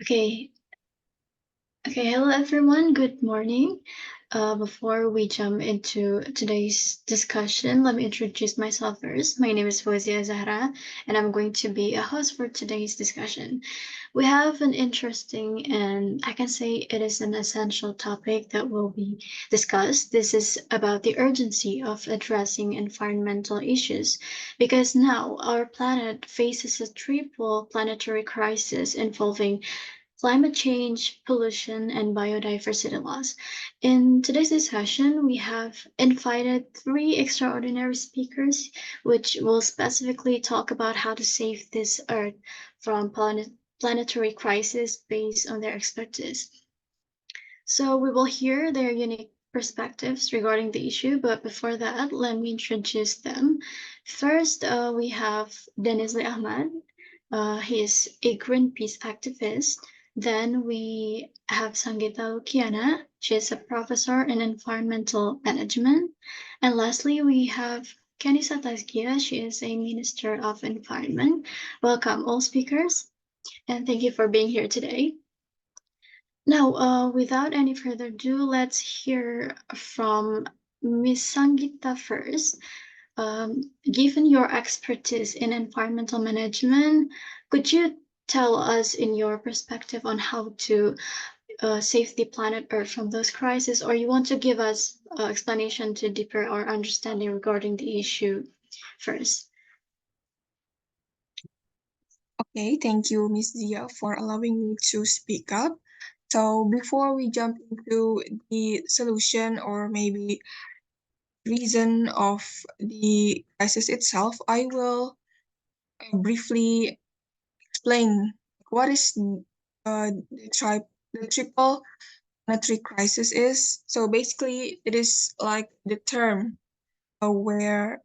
Okay, okay, hello everyone, good morning. Before we jump into today's discussion, let me introduce myself first. My name is Fozia Zahra, and I'm going to be a host for today's discussion. We have an interesting and I can say it is an essential topic that will be discussed. This is about the urgency of addressing environmental issues because now our planet faces a triple planetary crisis involving climate change, pollution, and biodiversity loss. In today's discussion, we have invited three extraordinary speakers, which will specifically talk about how to save this Earth from planetary crisis based on their expertise. So we will hear their unique perspectives regarding the issue, but before that, let me introduce them. First, we have Denizli Ahmad. He is a Greenpeace activist. Then we have Sangeeta Lukiana. She is a professor in environmental management. And lastly, we have Kanisa Tazkia. She is a Minister of Environment. Welcome, all speakers, and thank you for being here today. Now, without any further ado, let's hear from Ms. Sangeeta first. Given your expertise in environmental management, could you tell us in your perspective on how to save the planet Earth from those crises, or you want to give us explanation to deeper our understanding regarding the issue first? Okay, thank you, Ms. Zia, for allowing me to speak up. So before we jump into the solution or maybe reason of the crisis itself, I will briefly explain what is the triple planetary crisis is. So basically, it is like the term where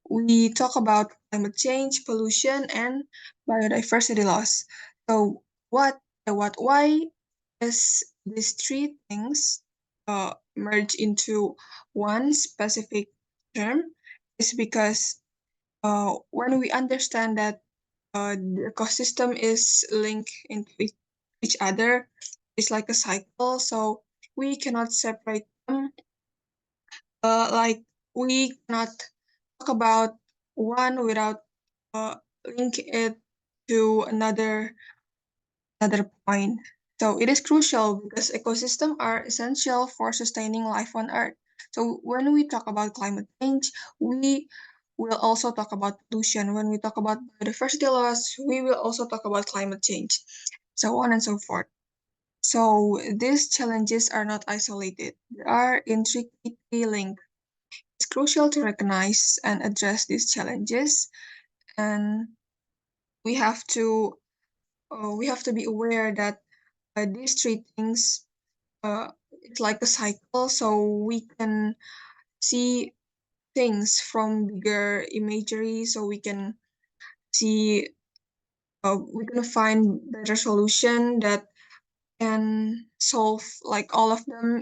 we talk about climate change, pollution, and biodiversity loss. So why is these three things merge into one specific term? Is because when we understand that the ecosystem is linked into each other, it's like a cycle. So we cannot separate them. Like we cannot talk about one without link it to another point. So it is crucial because ecosystems are essential for sustaining life on Earth. So when we talk about climate change, we will also talk about pollution. When we talk about biodiversity loss, we will also talk about climate change, so on and so forth. So these challenges are not isolated. They are intricately linked. It's crucial to recognize and address these challenges, and we have to be aware that these three things it's like a cycle, so we can see things from bigger imagery, so we can see we can find better solution that can solve like all of them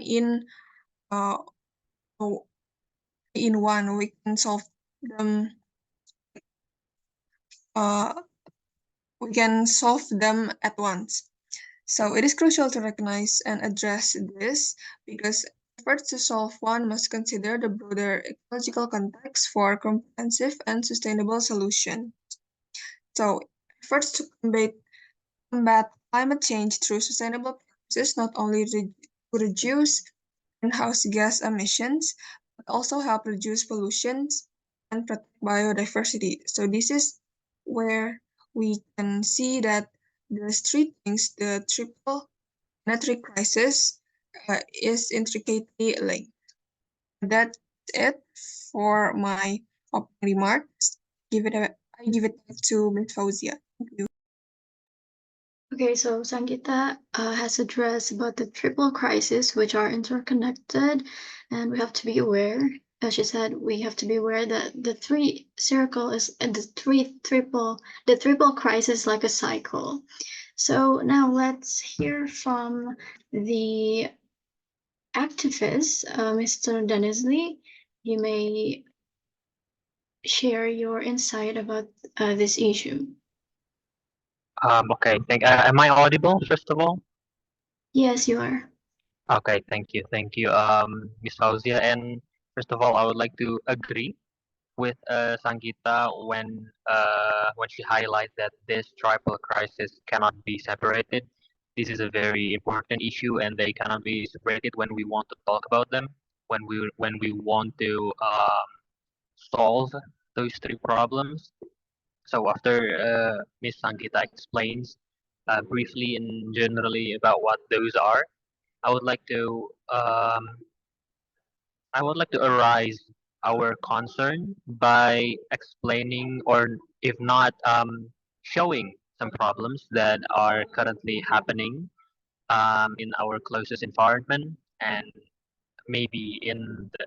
uh in one. We can solve them uh we can solve them at once. So it is crucial to recognize and address this because efforts to solve one must consider the broader ecological context for comprehensive and sustainable solution. So efforts to combat climate change through sustainable practices not only reduce greenhouse gas emissions, but also help reduce pollution and protect biodiversity. So this is where we can see that the three things, the triple planetary crisis, is intricately linked. That's it for my opening remarks. I give it back to Ms. Fauzia. Thank you. Okay, so Sangeeta has addressed about the triple crisis, which are interconnected, and we have to be aware. As she said, we have to be aware that the three circle is the triple crisis like a cycle. So now let's hear from the activist, Mr. Denizli. You may share your insight about this issue. Okay, am I audible, first of all? Yes, you are. Okay, thank you, Miss Fauzia. And first of all, I would like to agree with Sangita when she highlights that this tribal crisis cannot be separated. This is a very important issue, and they cannot be separated when we want to talk about them, when we want to solve those three problems. So after Miss Sangita explains briefly and generally about what those are, I would like to arise our concern by explaining, or if not, showing some problems that are currently happening in our closest environment, and maybe in the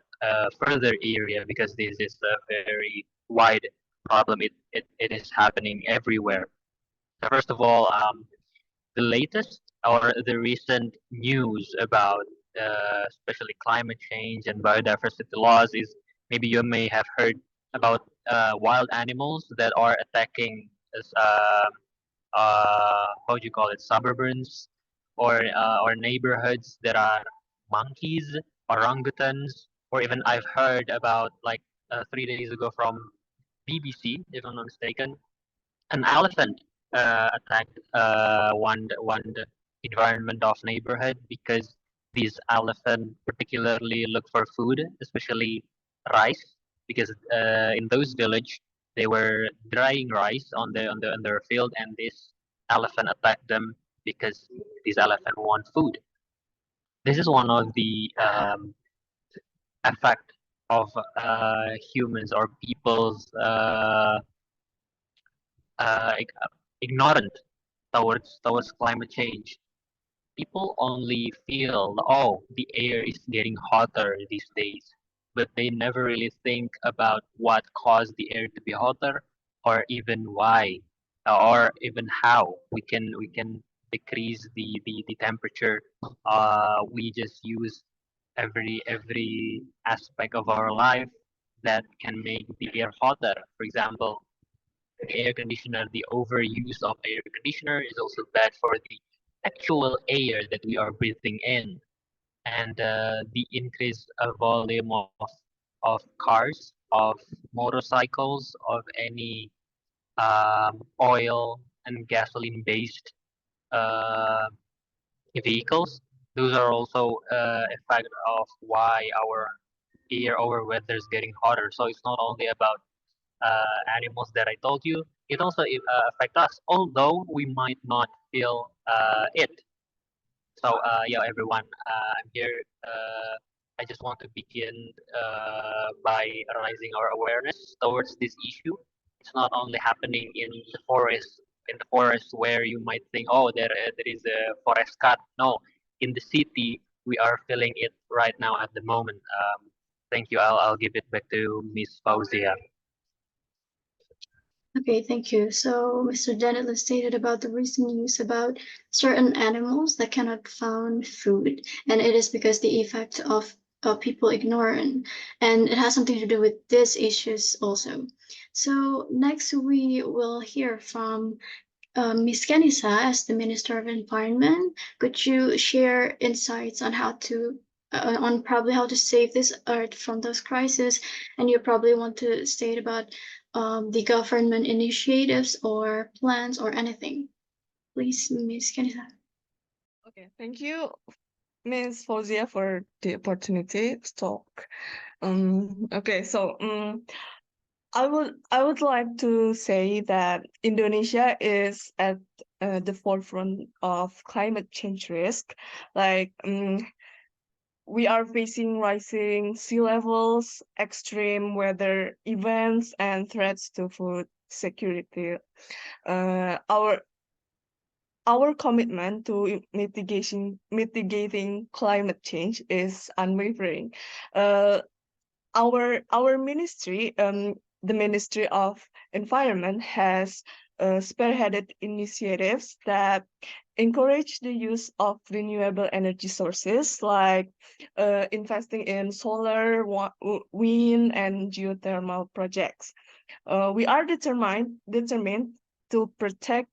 further area, because this is a very wide problem. It is happening everywhere. So first of all, the latest or the recent news about especially climate change and biodiversity laws is, maybe you may have heard about wild animals that are attacking how do you call it, suburbans, or neighborhoods that are monkeys, orangutans, or even I've heard about, like, 3 days ago from BBC, if I'm not mistaken, an elephant attacked one environment of neighborhood, because these elephant particularly look for food, especially rice, because in those village they were drying rice on their field, and this elephant attacked them because these elephant want food. This is one of the effect of humans or people's ignorant towards climate change. People only feel, oh, the air is getting hotter these days, but they never really think about what caused the air to be hotter, or even why, or even how we can decrease the temperature. We just use every aspect of our life that can make the air hotter. For example, air conditioner, the overuse of air conditioner is also bad for the actual air that we are breathing in, and the increased volume of cars, of motorcycles, of any oil and gasoline based uh, vehicles. Those are also effect of why our weather is getting hotter. So it's not only about animals that I told you, it also affect us, although we might not feel it. So yeah, everyone, I'm here. I just want to begin by raising our awareness towards this issue. It's not only happening in the forest where you might think, oh, there is a forest cut. No, in the city we are feeling it right now at the moment. Thank you. I'll give it back to Miss Fauzia. Okay, thank you. So, Mr. Dennett stated about the recent news about certain animals that cannot find food, and it is because the effect of people ignoring, and it has something to do with these issues also. So, next we will hear from Ms. Kenisa as the Minister of Environment. Could you share insights on on probably how to save this earth from those crises? And you probably want to state about the government initiatives or plans or anything. Please, Ms. Kenisa. Okay, thank you, Ms. Fauzia, for the opportunity to talk. Okay, so I would like to say that Indonesia is at the forefront of climate change risk. Like, we are facing rising sea levels, extreme weather events, and threats to food security. Uh, our our commitment to mitigating climate change is unwavering. Uh, our ministry, the Ministry of Environment, has spearheaded initiatives that encourage the use of renewable energy sources, like investing in solar, wind, and geothermal projects. We are determined to protect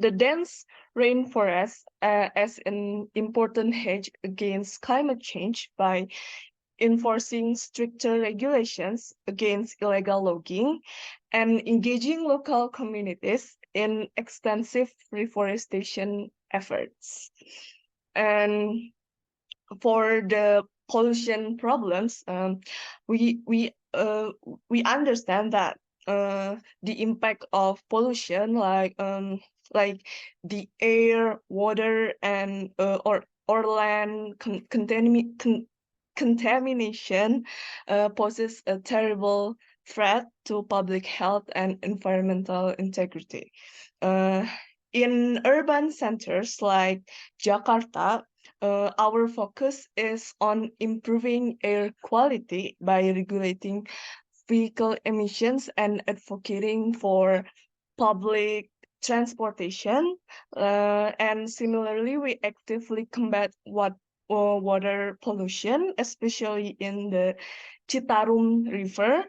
the dense rainforest as an important hedge against climate change by enforcing stricter regulations against illegal logging and engaging local communities in extensive reforestation efforts. And for the pollution problems, we understand that the impact of pollution, like the air, water, and or land contamination poses a terrible threat to public health and environmental integrity. Uh, in urban centers like Jakarta, our focus is on improving air quality by regulating vehicle emissions and advocating for public transportation. And similarly, we actively combat water pollution, especially in the Citarum River,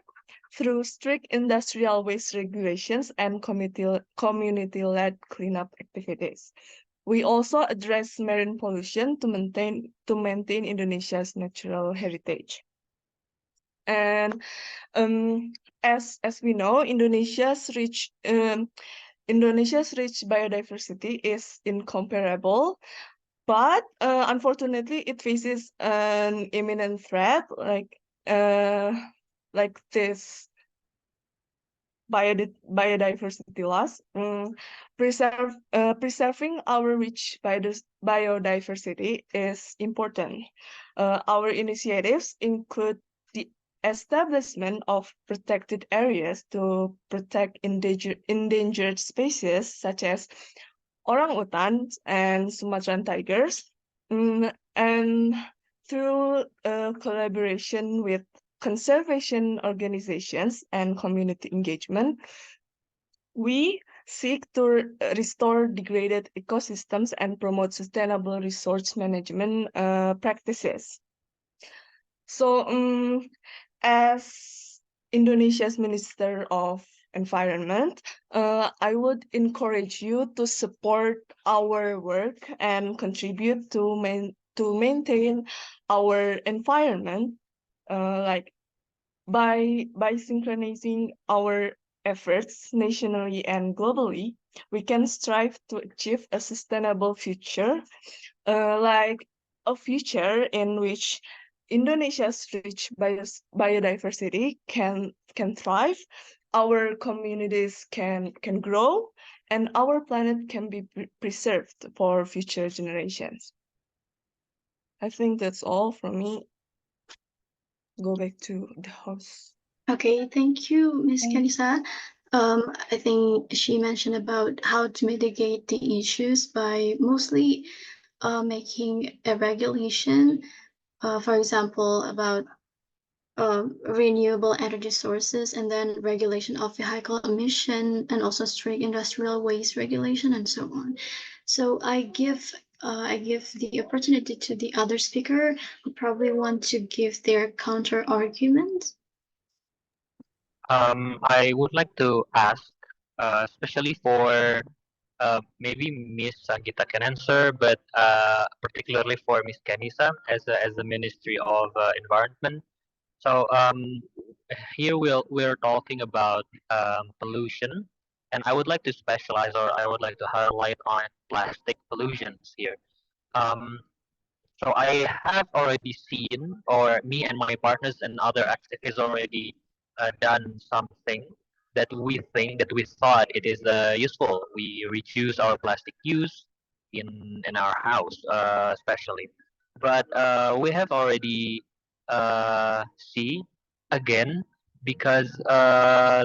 through strict industrial waste regulations and community-led cleanup activities. We also address marine pollution to maintain Indonesia's natural heritage. And as we know, Indonesia's rich biodiversity is incomparable, but unfortunately, it faces an imminent threat like this biodiversity loss. Preserving our rich biodiversity is important. Our initiatives include the establishment of protected areas to protect endangered species such as orangutans and Sumatran tigers, and through collaboration with conservation organizations and community engagement, we seek to restore degraded ecosystems and promote sustainable resource management practices. So, as Indonesia's Minister of Environment, I would encourage you to support our work and contribute to maintain our environment, like by synchronizing our efforts nationally and globally, we can strive to achieve a sustainable future, like a future in which Indonesia's rich biodiversity can thrive, our communities can grow, and our planet can be preserved for future generations. I think that's all from me. Go back to the host. Okay, thank you, Ms. Kanisa. I think she mentioned about how to mitigate the issues by mostly making a regulation, for example, about renewable energy sources, and then regulation of vehicle emission, and also strict industrial waste regulation, and so on. So I give the opportunity to the other speaker who probably want to give their counter argument. I would like to ask, especially for maybe Miss Sangeeta can answer, but particularly for Miss Kanisa as the Ministry of Environment. So here we're talking about pollution, and I would like to specialize, or I would like to highlight on plastic pollutions here. Um, so I have already seen, or me and my partners and other activists already done something that we thought it is useful. We reduce our plastic use in our house, especially. But we have already see again because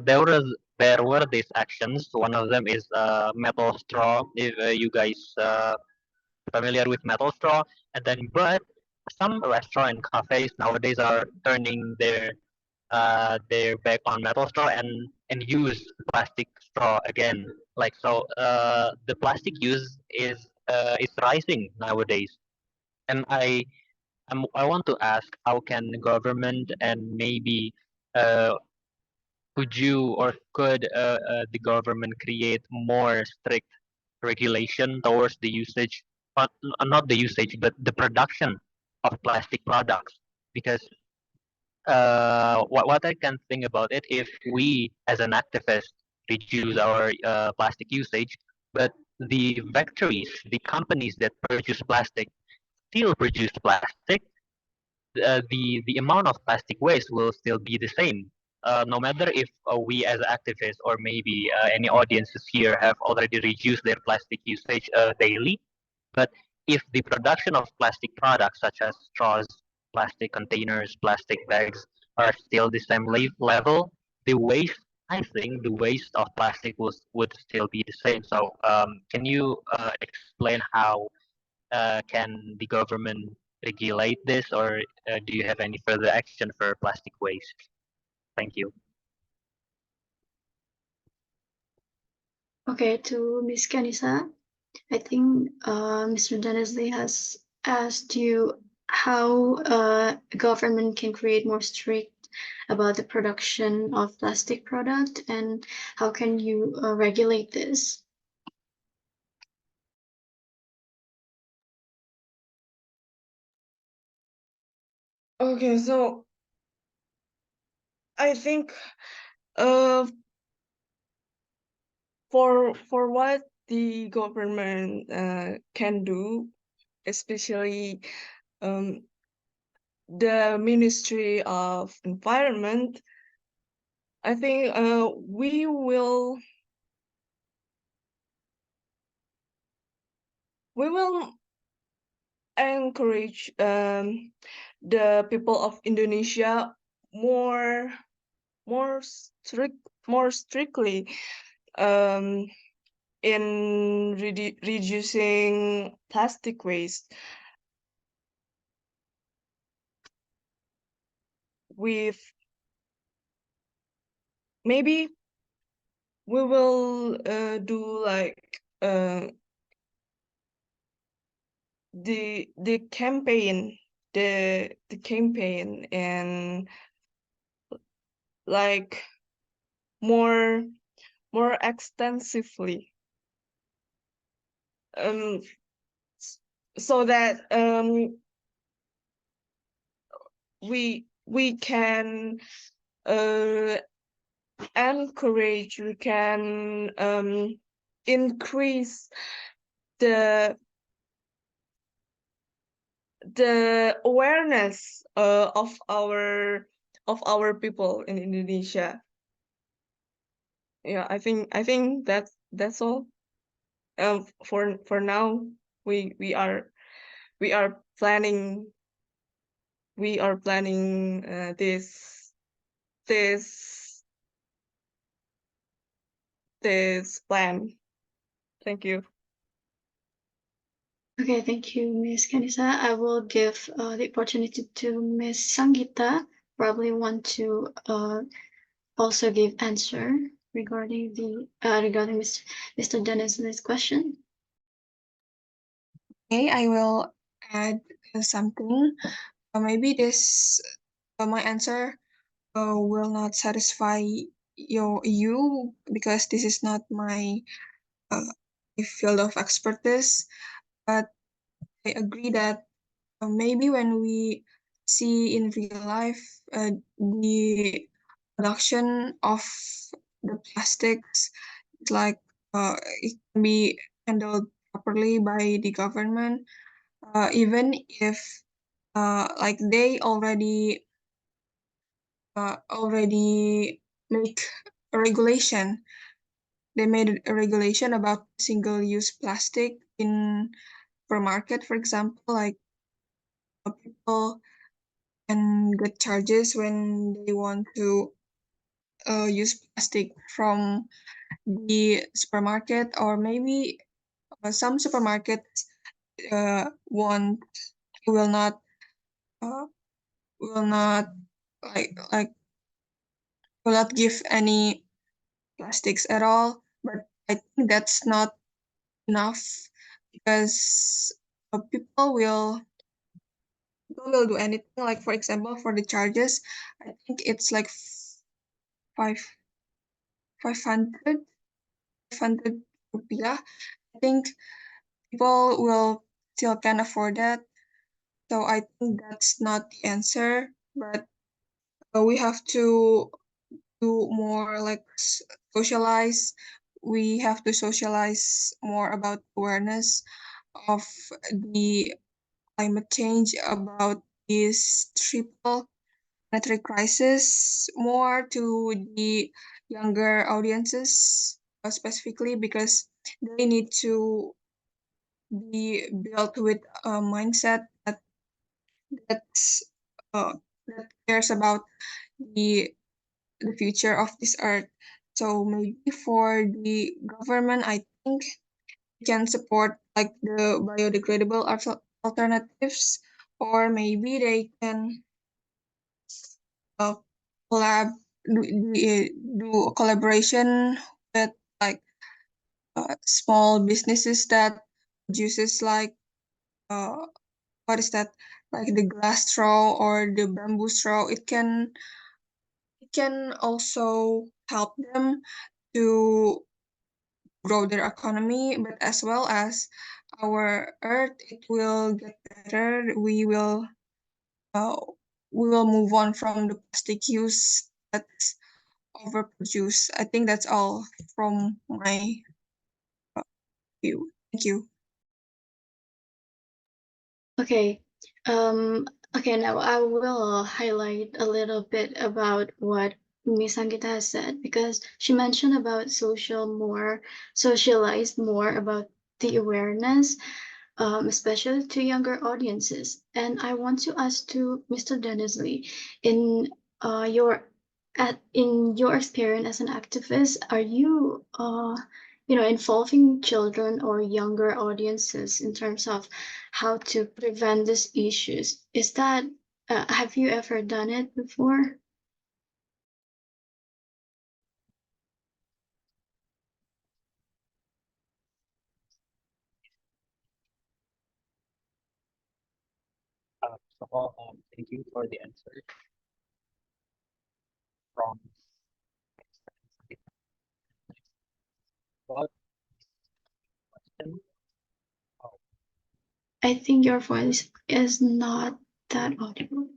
there were these actions. One of them is metal straw. If you guys familiar with metal straw, and then but some restaurant and cafes nowadays are turning their back on metal straw and use plastic straw again. Like so, the plastic use is rising nowadays, and I want to ask how can the government and maybe uh, could the government create more strict regulation towards the usage, not the usage, but the production of plastic products. Because what I can think about it, if we as an activist reduce our plastic usage, but the factories, the companies that produce plastic still produce plastic, the amount of plastic waste will still be the same. No matter if we as activists or maybe any audiences here have already reduced their plastic usage daily, but if the production of plastic products such as straws, plastic containers, plastic bags are still the same level, the waste, I think the waste of plastic would still be the same. So can you explain how can the government regulate this, or do you have any further action for plastic waste? Thank you. Okay, to Ms. Kanisa, I think Mr. Dennis Lee has asked you how government can create more strict about the production of plastic product and how can you regulate this? Okay, so I think uh for what the government can do, especially the Ministry of Environment, I think we will encourage the people of Indonesia more strict more strictly um, in reducing plastic waste with maybe we will do like the campaign the campaign and like more extensively um so that we can encourage, we can increase the awareness of our people in Indonesia. Yeah, I think that's all. For now, we are planning this this plan. Thank you. Okay, thank you, Ms. Kanisa. I will give the opportunity to Ms. Sanggita, probably want to also give answer regarding the regarding Mr. Dennis's question. Okay, I will add something. Maybe this my answer will not satisfy you because this is not my field of expertise. But I agree that maybe when we see in real life the production of the plastics, it's like it can be handled properly by the government, even if like they already make a regulation. They made a regulation about single-use plastic in supermarket, for example, like people can get charges when they want to use plastic from the supermarket, or maybe some supermarkets won't will not uh, will not like will not give any plastics at all. But I think that's not enough because people will do anything. Like for example, for the charges, I think it's like five 500 rupiah. I think people will still can afford that. So I think that's not the answer, but we have to do more like socialize. We have to socialize more about awareness of the climate change, about this triple planetary crisis more to the younger audiences, specifically because they need to be built with a mindset that's that cares about the the future of this earth. So maybe for the government, I think it can support like the biodegradable alternatives, or maybe they can uh, collab do a collaboration with like small businesses that produces like uh, what is that, like the glass straw or the bamboo straw. It can also help them to grow their economy, but as well as our earth, it will get better. Uh, we will move on from the plastic use that's overproduced. I think that's all from my view. Thank you. Okay. Um, okay, now I will highlight a little bit about what Miss Angita has said because she mentioned about socialized more about the awareness, especially to younger audiences. And I want to ask to Mr. Dennis Lee, in your in your experience as an activist, are you involving children or younger audiences in terms of how to prevent these issues? Is that have you ever done it before? First of all, thank you for the answer from what question. Oh, I think your voice is not that audible.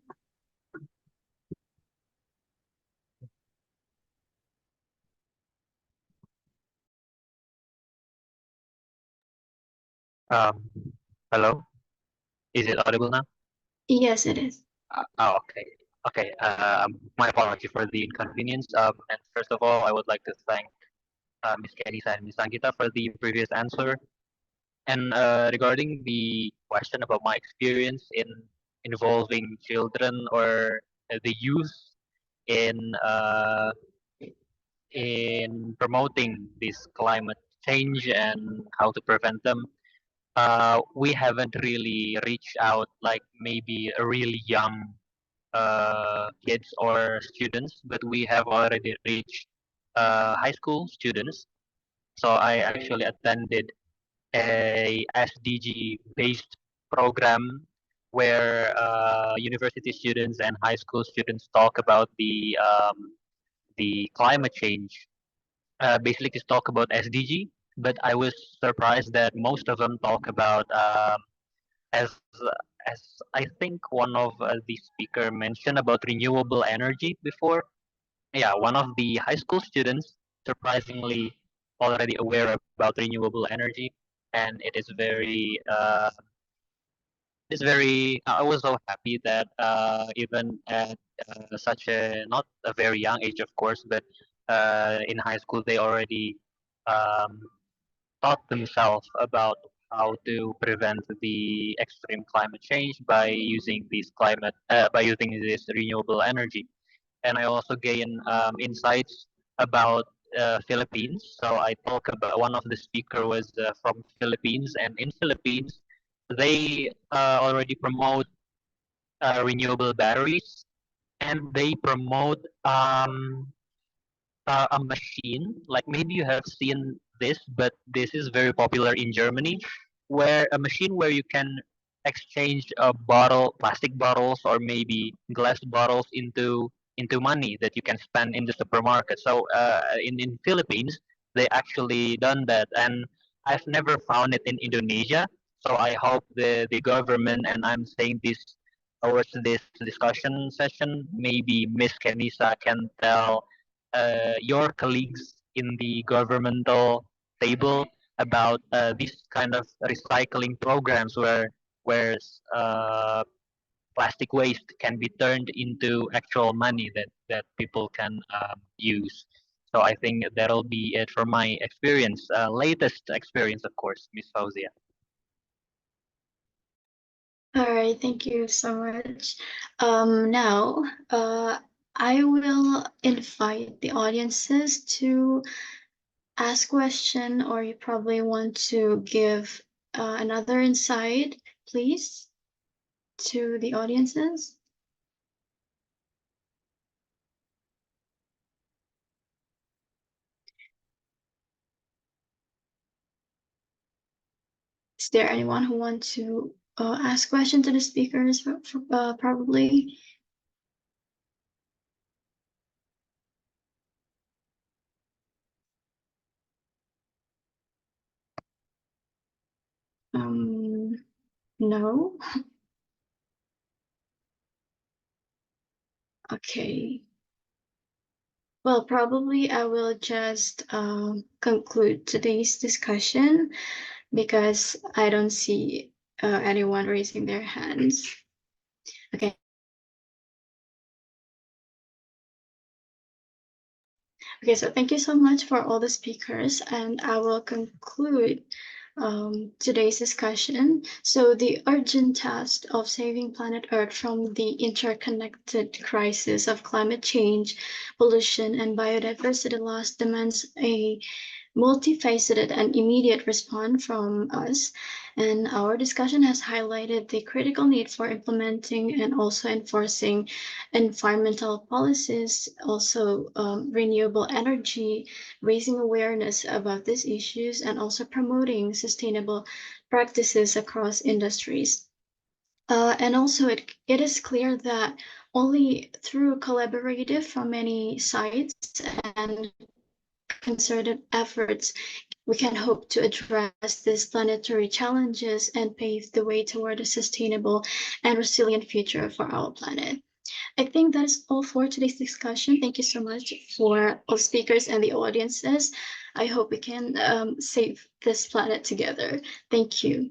um, hello, is it audible now? Yes, it is. Okay. Okay. My apology for the inconvenience. And first of all, I would like to thank Ms. Kenisa and Ms. Angita for the previous answer. And regarding the question about my experience in involving children or the youth in uh, in promoting this climate change and how to prevent them, we haven't really reached out like maybe a really young kids or students, but we have already reached high school students. So I actually attended a SDG based program where university students and high school students talk about the climate change. Basically, just talk about SDG, but I was surprised that most of them talk about as as I think one of the speaker mentioned about renewable energy before. Yeah, one of the high school students surprisingly already aware about renewable energy, and it's very. I was so happy that even at such a not a very young age, of course, but in high school they already um, taught themselves about how to prevent the extreme climate change by using by using this renewable energy. And I also gain insights about Philippines. So I talk about one of the speaker was from Philippines, and in Philippines they already promote renewable batteries, and they promote a machine. Like maybe you have seen this, but this is very popular in Germany, where a machine where you can exchange a plastic bottles, or maybe glass bottles into money that you can spend in the supermarket. So in Philippines, they actually done that, and I've never found it in Indonesia. So I hope the government, and I'm saying this towards this discussion session, maybe Miss Kenisa can tell your colleagues in the governmental table about these kind of recycling programs where plastic waste can be turned into actual money that people can use. So I think that'll be it from my experience, latest experience, of course, Miss Fauzia. All right, thank you so much. Now, I will invite the audiences to ask question, or you probably want to give another insight, please, to the audiences. Is there anyone who wants to ask question to the speakers? Probably. No. Okay. Well, probably I will just conclude today's discussion because I don't see anyone raising their hands. Okay. Okay, so thank you so much for all the speakers, and I will conclude today's discussion. So the urgent task of saving planet Earth from the interconnected crisis of climate change, pollution, and biodiversity loss demands a multifaceted and immediate response from us. And our discussion has highlighted the critical need for implementing and also enforcing environmental policies, also renewable energy, raising awareness about these issues, and also promoting sustainable practices across industries. And also, it is clear that only through collaborative from many sides and concerted efforts we can hope to address these planetary challenges and pave the way toward a sustainable and resilient future for our planet. I think that is all for today's discussion. Thank you so much for all speakers and the audiences. I hope we can save this planet together. Thank you.